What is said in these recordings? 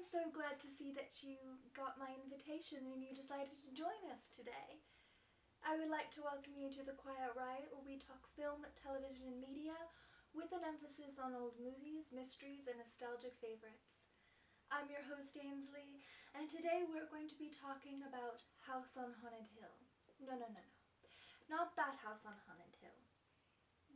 so glad to see that you got my invitation and you decided to join us today. I would like to welcome you to the Quiet Riot, where we talk film, television and media with an emphasis on old movies, mysteries and nostalgic favorites. I'm your host Ainsley, and today we're going to be talking about House on Haunted Hill. No. Not that House on Haunted Hill.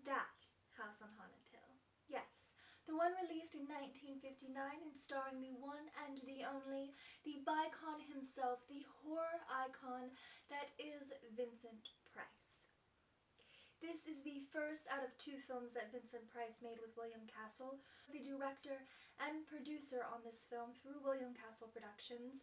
That House on Haunted Hill. Yes, the one released in 1959 and starring the one and the only, the Bicon himself, the horror icon that is Vincent Price. This is the first out of two films that Vincent Price made with William Castle. The director and producer on this film through William Castle Productions,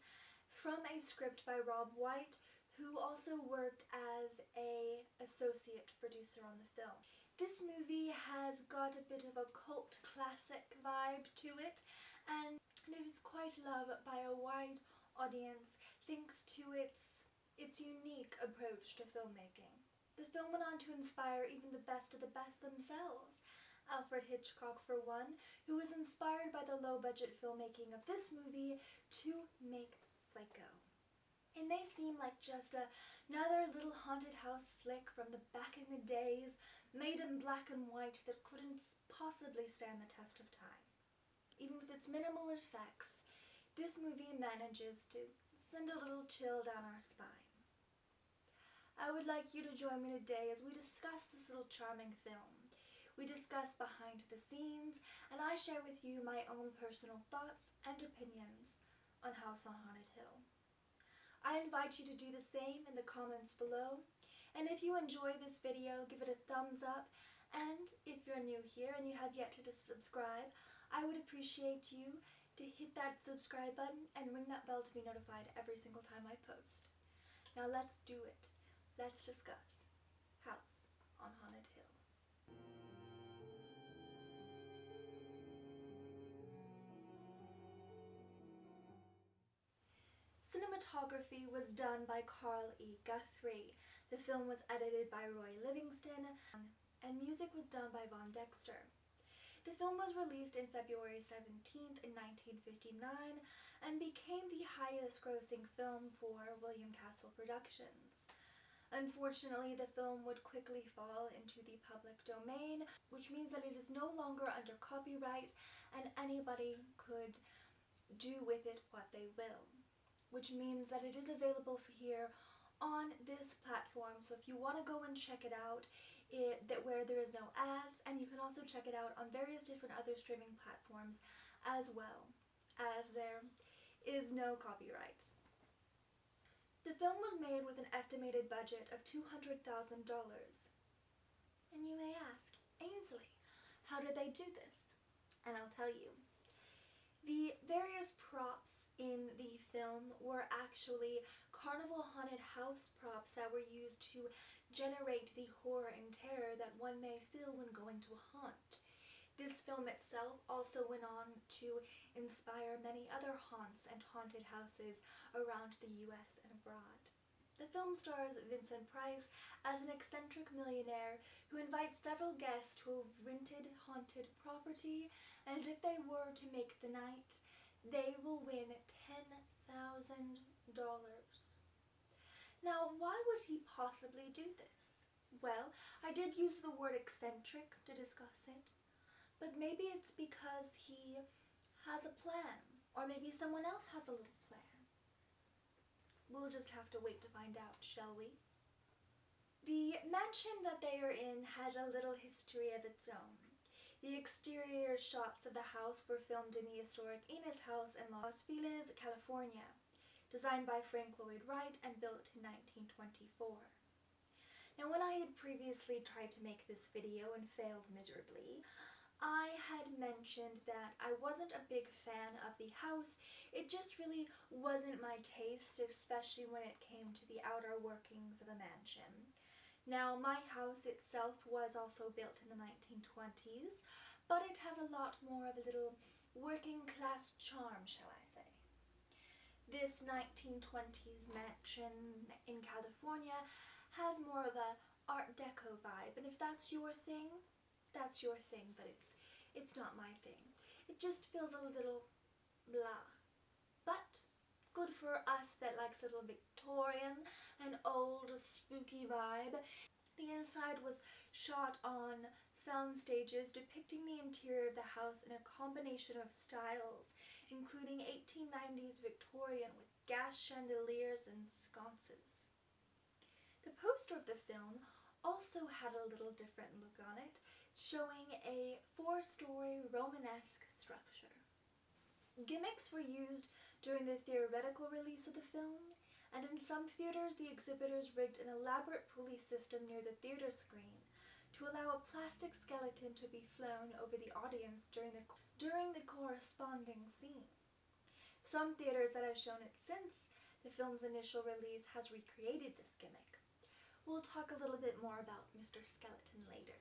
from a script by Rob White, who also worked as an associate producer on the film. This movie has got a bit of a cult classic vibe to it, and it is quite loved by a wide audience thanks to its unique approach to filmmaking. The film went on to inspire even the best of the best themselves. Alfred Hitchcock, for one, who was inspired by the low-budget filmmaking of this movie to make Psycho. It may seem like just another little haunted house flick from the back in the days, made in black and white, that couldn't possibly stand the test of time. Even with its minimal effects, this movie manages to send a little chill down our spine. I would like you to join me today as we discuss this little charming film. We discuss behind the scenes, and I share with you my own personal thoughts and opinions on House on Haunted Hill. I invite you to do the same in the comments below, and if you enjoy this video, give it a thumbs up, and if you're new here and you have yet to subscribe, I would appreciate you to hit that subscribe button and ring that bell to be notified every single time I post. Now let's do it. Let's discuss House on Haunted Hill. Cinematography was done by Carl E. Guthrie. The film was edited by Roy Livingston, and music was done by Von Dexter. The film was released in February 17th in 1959 and became the highest grossing film for William Castle Productions. Unfortunately, the film would quickly fall into the public domain, which means that it is no longer under copyright and anybody could do with it what they will. Which means that it is available for here on this platform, so if you want to go and check it out, where there is no ads, and you can also check it out on various different other streaming platforms as well, as there is no copyright. The film was made with an estimated budget of $200,000. And you may ask, Ainsley, how did they do this? And I'll tell you. The various props in the film were actually carnival haunted house props that were used to generate the horror and terror that one may feel when going to a haunt. This film itself also went on to inspire many other haunts and haunted houses around the US and abroad. The film stars Vincent Price as an eccentric millionaire who invites several guests to a rented haunted property, and if they were to make the night, they will win $10,000. Now, why would he possibly do this? Well, I did use the word eccentric to discuss it, but maybe it's because he has a plan, or maybe someone else has a little plan. We'll just have to wait to find out, shall we? The mansion that they are in has a little history of its own. The exterior shots of the house were filmed in the historic Inez House in Los Feliz, California, designed by Frank Lloyd Wright and built in 1924. Now, when I had previously tried to make this video and failed miserably, I had mentioned that I wasn't a big fan of the house. It just really wasn't my taste, especially when it came to the outer workings of a mansion. Now, my house itself was also built in the 1920s, but it has a lot more of a little working class charm, shall I say. This 1920s mansion in California has more of a Art Deco vibe, and if that's your thing, that's your thing, but it's not my thing. It just feels a little blah. for us that likes a little Victorian and old spooky vibe. The inside was shot on sound stages depicting the interior of the house in a combination of styles, including 1890s Victorian with gas chandeliers and sconces. The poster of the film also had a little different look on it, showing a 4-story Romanesque structure. Gimmicks were used during the theoretical release of the film, and in some theaters the exhibitors rigged an elaborate pulley system near the theater screen to allow a plastic skeleton to be flown over the audience during the corresponding scene. Some theaters that have shown it since the film's initial release has recreated this gimmick. We'll talk a little bit more about Mr. Skeleton later.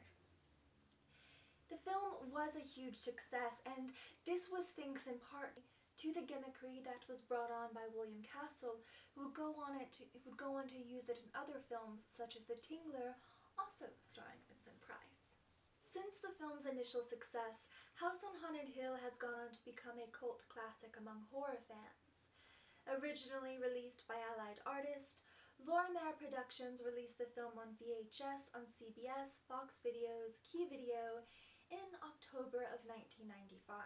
The film was a huge success, and this was thanks in part to the gimmickry that was brought on by William Castle, who would go on to use it in other films such as The Tingler, also starring Vincent Price. Since the film's initial success, House on Haunted Hill has gone on to become a cult classic among horror fans. Originally released by Allied Artists, Lorimer Productions released the film on VHS on CBS, Fox Videos, Key Video in October of 1995.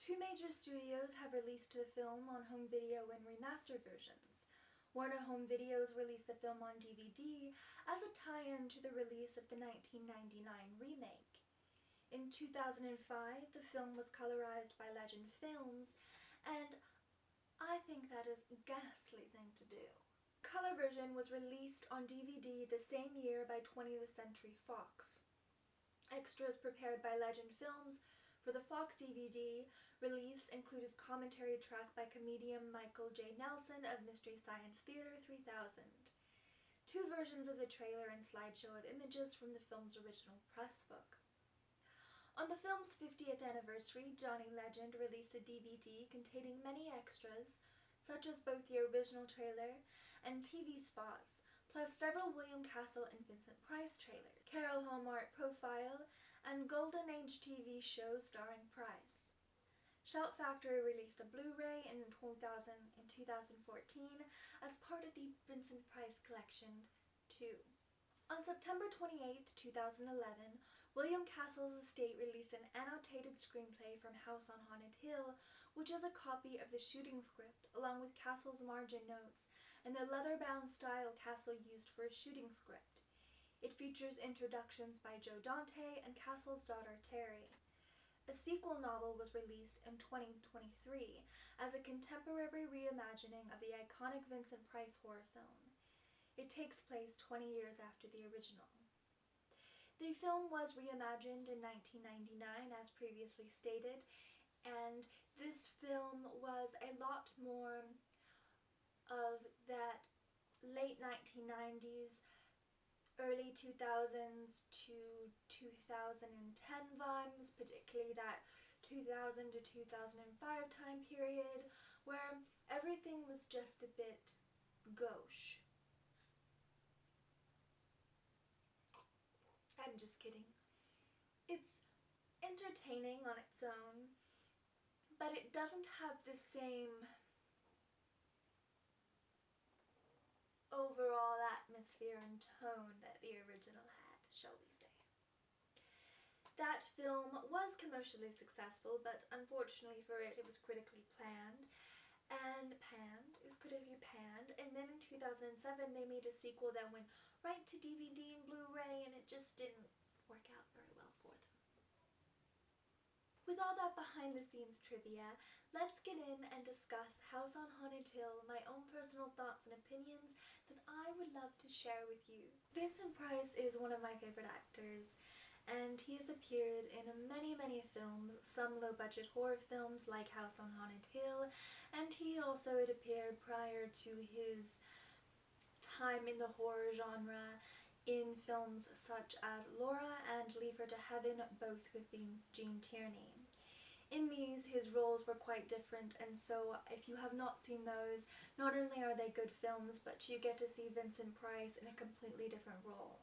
2 major studios have released the film on home video and remastered versions. Warner Home Videos released the film on DVD as a tie-in to the release of the 1999 remake. In 2005, the film was colorized by Legend Films, and I think that is a ghastly thing to do. Color version was released on DVD the same year by 20th Century Fox. Extras prepared by Legend Films for the Fox DVD release included commentary track by comedian Michael J. Nelson of Mystery Science Theater 3000, 2 versions of the trailer and slideshow of images from the film's original press book. On the film's 50th anniversary, Johnny Legend released a DVD containing many extras, such as both the original trailer and TV spots, plus several William Castle and Vincent Price trailers, Carol Hallmark Profile, and Golden Age TV shows starring Price. Shout Factory released a Blu-ray in 2014 as part of the Vincent Price Collection 2. On September 28, 2011, William Castle's estate released an annotated screenplay from House on Haunted Hill, which is a copy of the shooting script, along with Castle's margin notes and the leather-bound style Castle used for his shooting script. It features introductions by Joe Dante and Castle's daughter Terry. A sequel novel was released in 2023 as a contemporary reimagining of the iconic Vincent Price horror film. It takes place 20 years after the original. The film was reimagined in 1999, as previously stated, and this film was a lot more of that late 1990s, early 2000s to 2010 vibes, particularly that 2000 to 2005 time period, where everything was just a bit gauche. I'm just kidding. It's entertaining on its own, but it doesn't have the same overall atmosphere and tone that the original had, shall we say. That film was commercially successful, but unfortunately for it, it was critically panned, and then in 2007 they made a sequel that went right to DVD and Blu-ray, and it just didn't work out very well for them. With all that behind-the-scenes trivia, let's get in and discuss House on Haunted Hill, my own personal thoughts and opinions that I would love to share with you. Vincent Price is one of my favorite actors, and he has appeared in many films, some low-budget horror films like House on Haunted Hill, and he also had appeared prior to his time in the horror genre in films such as Laura and Leave Her to Heaven, both with Gene Tierney. In these, his roles were quite different, and so if you have not seen those, not only are they good films, but you get to see Vincent Price in a completely different role.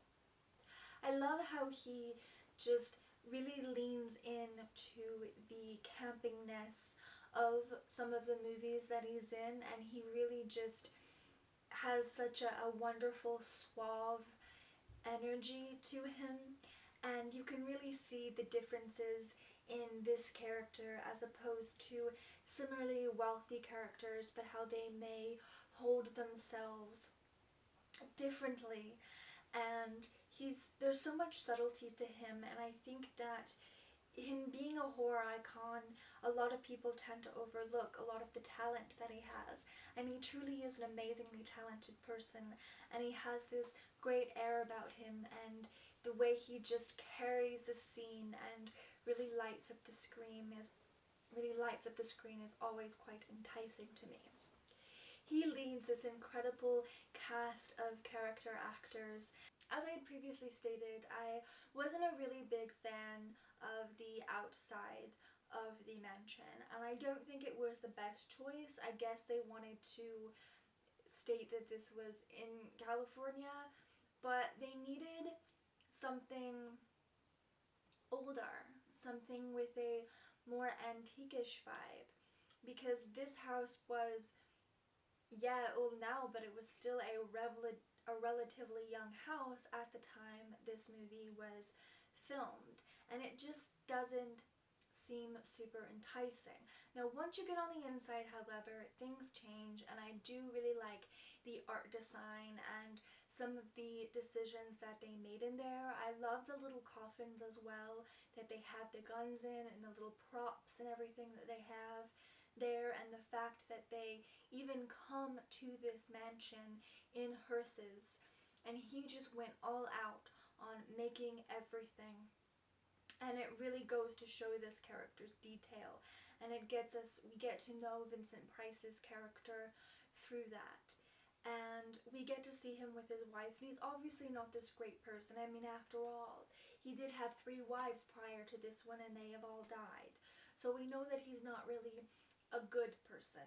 I love how he just really leans into the campiness of some of the movies that he's in, and he really just has such a wonderful, suave energy to him, and you can really see the differences in this character as opposed to similarly wealthy characters, but how they may hold themselves differently. And there's so much subtlety to him, and I think that him being a horror icon, a lot of people tend to overlook a lot of the talent that he has. And he truly is an amazingly talented person, and he has this great air about him, and the way he just carries the scene and really lights up the screen is always quite enticing to me. He leads this incredible cast of character actors. As I had previously stated, I wasn't a really big fan of the outside of the mansion, and I don't think it was the best choice. I guess they wanted to state that this was in California, but they needed something older, something with a more antique-ish vibe, because this house was, yeah, old now, but it was still a relatively young house at the time this movie was filmed, and it just doesn't seem super enticing. Now, once you get on the inside, however, things change, and I do really like the art design and some of the decisions that they made in there. I love the little coffins as well that they have the guns in, and the little props and everything that they have there, and the fact that they even come to this mansion in hearses, and he just went all out on making everything, and it really goes to show this character's detail, and we get to know Vincent Price's character through that, and we get to see him with his wife, and he's obviously not this great person. I mean, after all, he did have 3 wives prior to this one, and they have all died, so we know that he's not really a good person.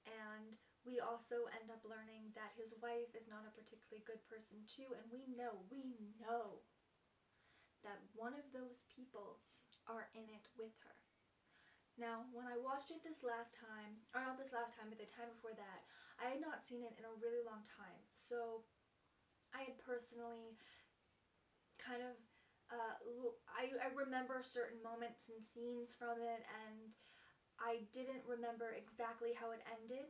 And we also end up learning that his wife is not a particularly good person too, and we know that one of those people are in it with her. Now, when I watched it this last time, or not this last time, but the time before that, I had not seen it in a really long time, so I had personally kind of, I remember certain moments and scenes from it, and I didn't remember exactly how it ended,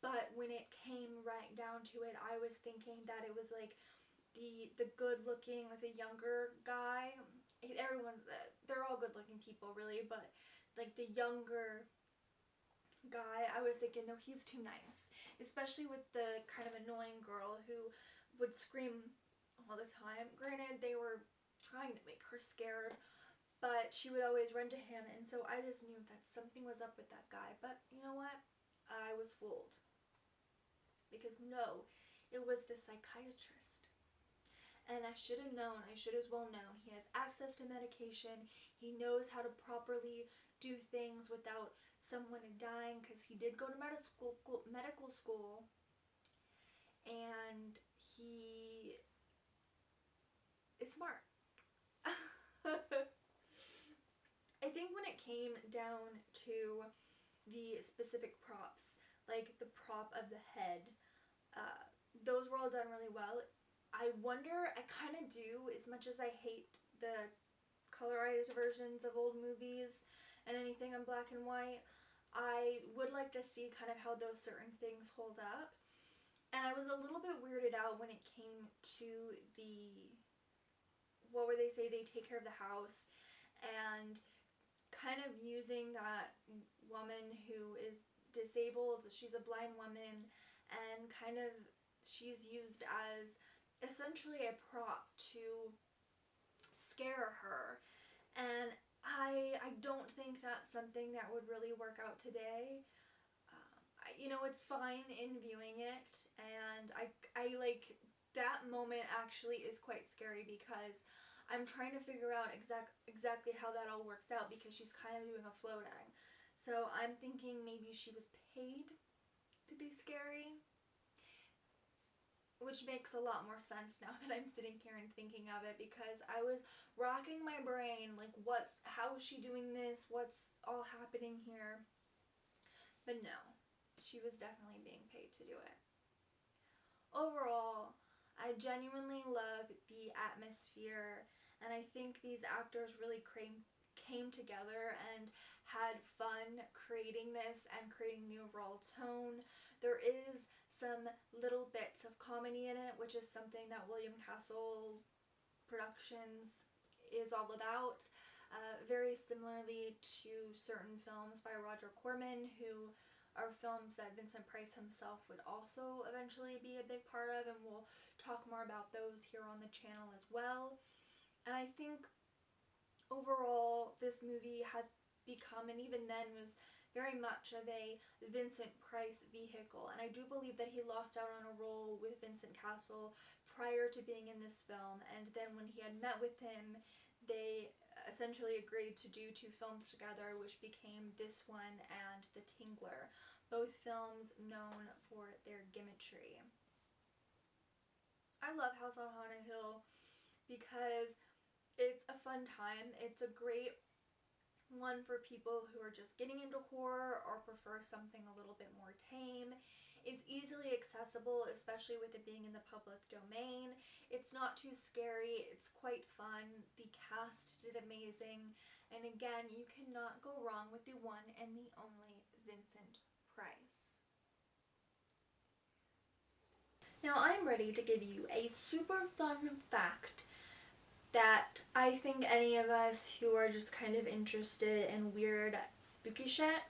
but when it came right down to it, I was thinking that it was like the good looking, like the younger guy. They're all good looking people really, but like the younger guy, I was thinking, no, he's too nice. Especially with the kind of annoying girl who would scream all the time. Granted, they were trying to make her scared, but she would always run to him, and so I just knew that something was up with that guy. But you know what? I was fooled. Because no, it was the psychiatrist. And I should have known, I should as well known. He has access to medication. He knows how to properly do things without someone dying, because he did go to medical school, and he is smart. I think when it came down to the specific props, like the prop of the head, those were all done really well. I wonder, I kind of do, as much as I hate the colorized versions of old movies and anything in black and white, I would like to see kind of how those certain things hold up. And I was a little bit weirded out when it came to what were they say, they take care of the house, and kind of using that woman who is disabled, she's a blind woman, and kind of she's used as essentially a prop to scare her. And I don't think that's something that would really work out today. You know, it's fine in viewing it, and I like that moment actually is quite scary, because I'm trying to figure out exactly how that all works out, because she's kind of doing a floating. So I'm thinking maybe she was paid to be scary, which makes a lot more sense now that I'm sitting here and thinking of it, because I was racking my brain like, how is she doing this? What's all happening here? But no, she was definitely being paid to do it. Overall, I genuinely love the atmosphere, and I think these actors really came together and had fun creating this and creating the overall tone. There is some little bits of comedy in it, which is something that William Castle Productions is all about. Very similarly to certain films by Roger Corman, who are films that Vincent Price himself would also eventually be a big part of, and we'll talk more about those here on the channel as well. And I think overall this movie has become, and even then was very much of a Vincent Price vehicle, and I do believe that he lost out on a role with Vincent Castle prior to being in this film, and then when he had met with him, they essentially agreed to do 2 films together, which became this one and The Tingler, both films known for their gimmickry. I love House on Haunted Hill because it's a fun time. It's a great one for people who are just getting into horror or prefer something a little bit more tame. It's easily accessible, especially with it being in the public domain. It's not too scary, it's quite fun, the cast did amazing, and again, you cannot go wrong with the one and the only Vincent Price. Now I'm ready to give you a super fun fact that I think any of us who are just kind of interested in weird, spooky shit,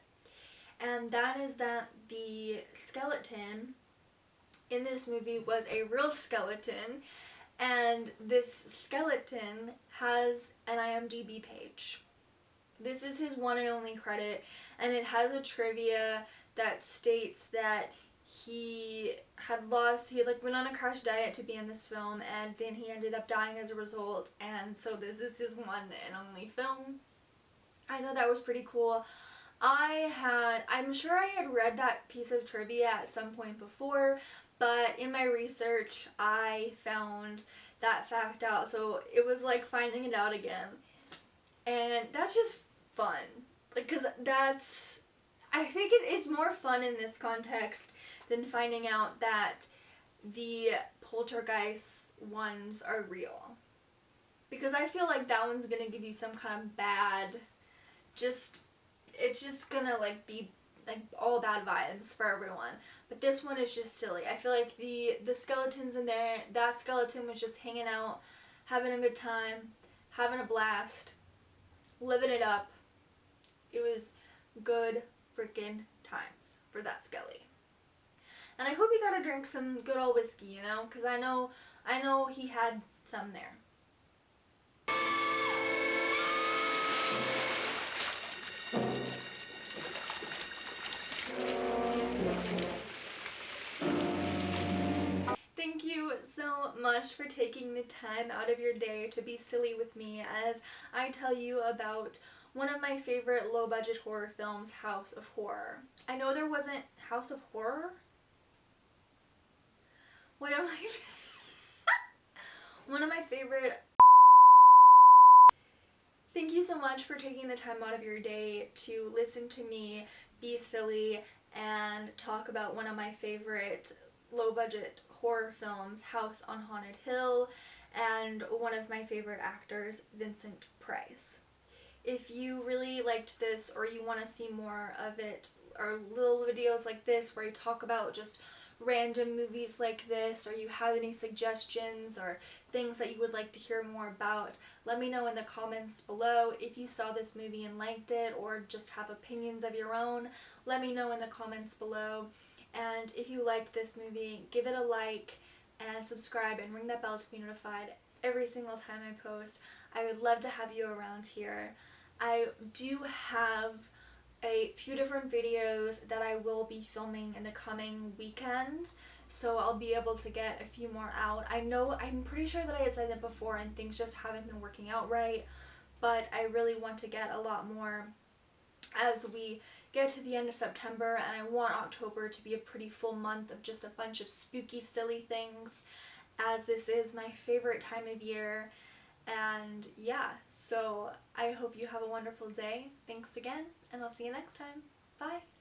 and that is that the skeleton in this movie was a real skeleton, and this skeleton has an IMDb page. This is his one and only credit, and it has a trivia that states that he went on a crash diet to be in this film, and then he ended up dying as a result, and so this is his one and only film. I thought that was pretty cool. I'm sure I had read that piece of trivia at some point before, but in my research I found that fact out, so it was like finding it out again. And that's just fun. Like, cause I think it's more fun in this context than finding out that the poltergeist ones are real. Because I feel like that one's gonna give you some kind of bad, it's just gonna like be like all bad vibes for everyone. But this one is just silly. I feel like the skeletons in there, that skeleton was just hanging out, having a good time, having a blast, living it up. It was good freaking times for that skelly. And I hope he got to drink some good old whiskey, you know, because I know he had some there. Thank you so much for taking the time out of your day to be silly with me as I tell you about one of my favorite low-budget horror films, House of Horror. I know there wasn't House of Horror? One of my favorite. Thank you so much for taking the time out of your day to listen to me be silly and talk about one of my favorite low-budget horror films, House on Haunted Hill, and one of my favorite actors, Vincent Price. If you really liked this or you want to see more of it, or little videos like this where I talk about just random movies like this, or you have any suggestions or things that you would like to hear more about, let me know in the comments below. If you saw this movie and liked it, or just have opinions of your own, let me know in the comments below. And if you liked this movie, give it a like and subscribe and ring that bell to be notified every single time I post. I would love to have you around here. I do have a few different videos that I will be filming in the coming weekend, so I'll be able to get a few more out. I'm pretty sure that I had said that before and things just haven't been working out right, but I really want to get a lot more as we get to the end of September, and I want October to be a pretty full month of just a bunch of spooky, silly things, as this is my favorite time of year. And yeah, so I hope you have a wonderful day. Thanks again, and I'll see you next time. Bye!